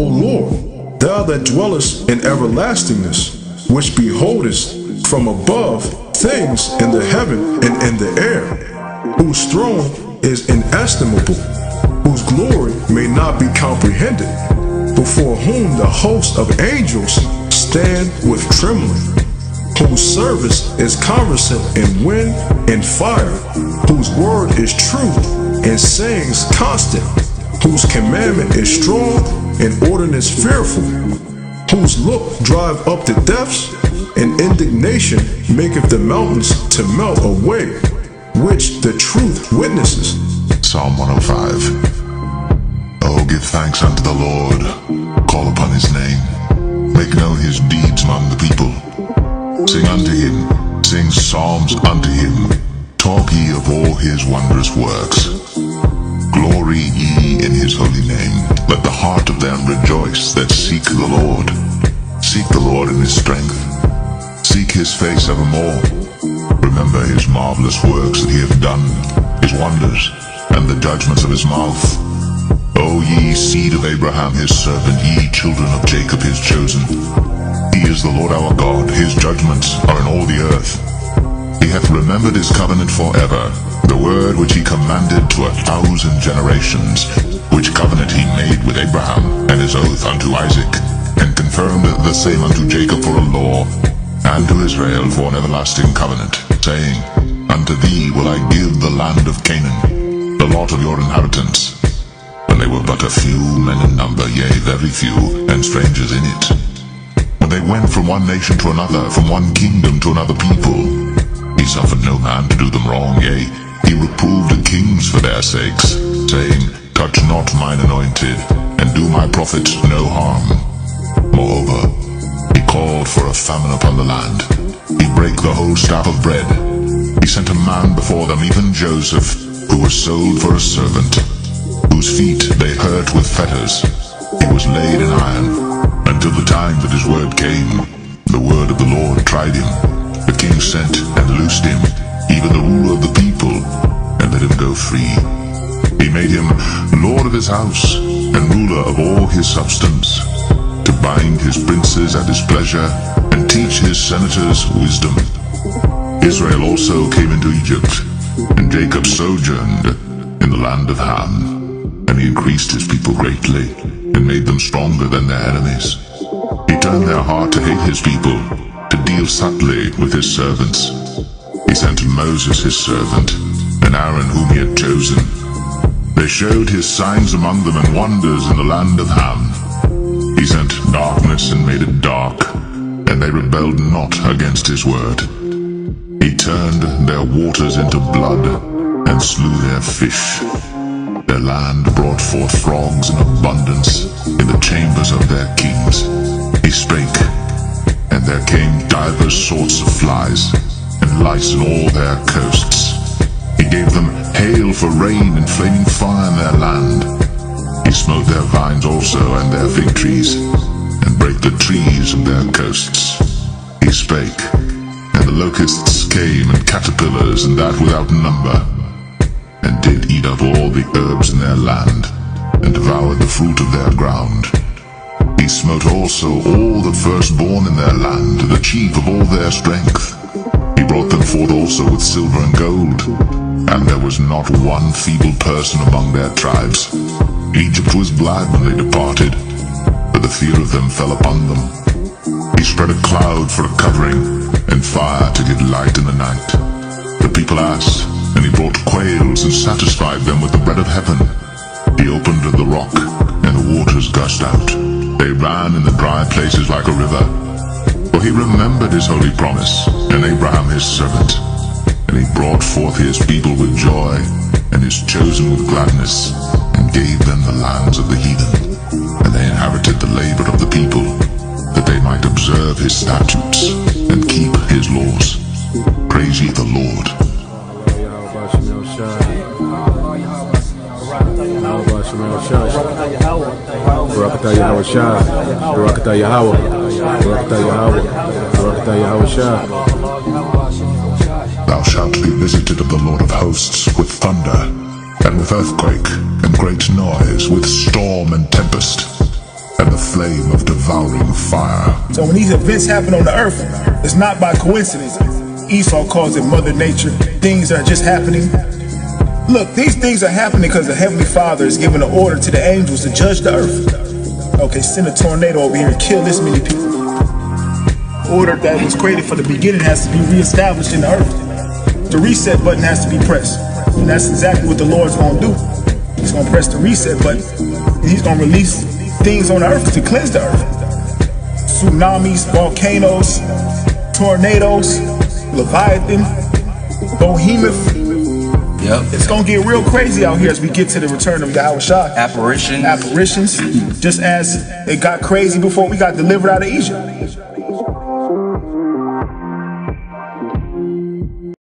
Lord, thou that dwellest in everlastingness, which beholdest from above things in the heaven and in the air, whose throne is inestimable, whose glory may not be comprehended, before whom the host of angels stand with trembling, whose service is conversant in wind and fire, whose word is true and sayings constant, whose commandment is strong and ordinance fearful, whose look drive up the depths, and indignation maketh the mountains to melt away, which the truth witnesses. Psalm 105. Oh, give thanks unto the Lord, call upon his name, make known his deeds among the people. Sing unto him, sing psalms unto him, talk ye of all his wondrous works. Glory ye in his holy name, let the heart of them rejoice that seek the Lord. Seek the Lord in his strength, seek his face evermore. Remember his marvelous works that he hath done, his wonders, and the judgments of his mouth. O ye seed of Abraham his servant, ye children of Jacob his chosen. He is the Lord our God, his judgments are in all the earth. He hath remembered his covenant forever, the word which he commanded to 1,000 generations, which covenant he made with Abraham, and his oath unto Isaac, and confirmed the same unto Jacob for a law, and to Israel for an everlasting covenant, saying, Unto thee will I give the land of Canaan, the lot of your inheritance. When they were but a few men in number, yea, very few, and strangers in it. When they went from one nation to another, from one kingdom to another people, he suffered no man to do them wrong, yea, he reproved the kings for their sakes, saying, Touch not mine anointed, and do my prophets no harm. Moreover, he called for a famine upon the land. He brake the whole staff of bread. He sent a man before them, even Joseph, who was sold for a servant, whose feet they hurt with fetters. He was laid in iron, until the time that his word came. The word of the Lord tried him. The king sent and loosed him, even the ruler of the people, and let him go free. He made him lord of his house, and ruler of all his substance, to bind his princes at his pleasure, and teach his senators wisdom. Israel also came into Egypt, and Jacob sojourned in the land of Ham. And he increased his people greatly, and made them stronger than their enemies. He turned their heart to hate his people, to deal subtly with his servants. He sent Moses his servant, and Aaron whom he had chosen. They showed his signs among them and wonders in the land of Ham. He sent darkness and made it dark, and they rebelled not against his word. He turned their waters into blood, and slew their fish. Their land brought forth frogs in abundance in the chambers of their kings. He spake, and there came divers sorts of flies, and lice in all their coasts. He gave them hail for rain and flaming fire in their land. He smote their vines also and their fig trees, and brake the trees of their coasts. He spake, and the locusts came, and caterpillars, and that without number, and did eat up all the herbs in their land, and devoured the fruit of their ground. He smote also all the firstborn in their land, the chief of all their strength. He brought them forth also with silver and gold, and there was not one feeble person among their tribes. Egypt was glad when they departed, for the fear of them fell upon them. He spread a cloud for a covering, and fire to give light in the night. The people asked, and he brought quails and satisfied them with the bread of heaven. He opened the rock, and the waters gushed out. They ran in the dry places like a river. For he remembered his holy promise, and Abraham his servant. And he brought forth his people with joy, and his chosen with gladness, and gave them the lands of the heathen. And they inherited the labor of the people, that they might observe his statutes, and keep his laws. Praise ye the Lord. Thou shalt be visited of the Lord of hosts with thunder, and with earthquake, and great noise, with storm and tempest. And the flame of devouring fire. So when these events happen on the earth, it's not by coincidence. Esau calls it Mother Nature. Things are just happening. Look, these things are happening because the Heavenly Father is giving an order to the angels to judge the earth. Okay, send a tornado over here and kill this many people. Order that was created for the beginning has to be reestablished in the earth. The reset button has to be pressed. And that's exactly what the Lord's going to do. He's going to press the reset button. And he's going to release things on the earth to cleanse the earth. Tsunamis, volcanoes, tornadoes, Leviathan, Behemoth. Yep. It's going to get real crazy out here as we get to the return of Yahushua. Apparitions. Just as it got crazy before we got delivered out of Egypt.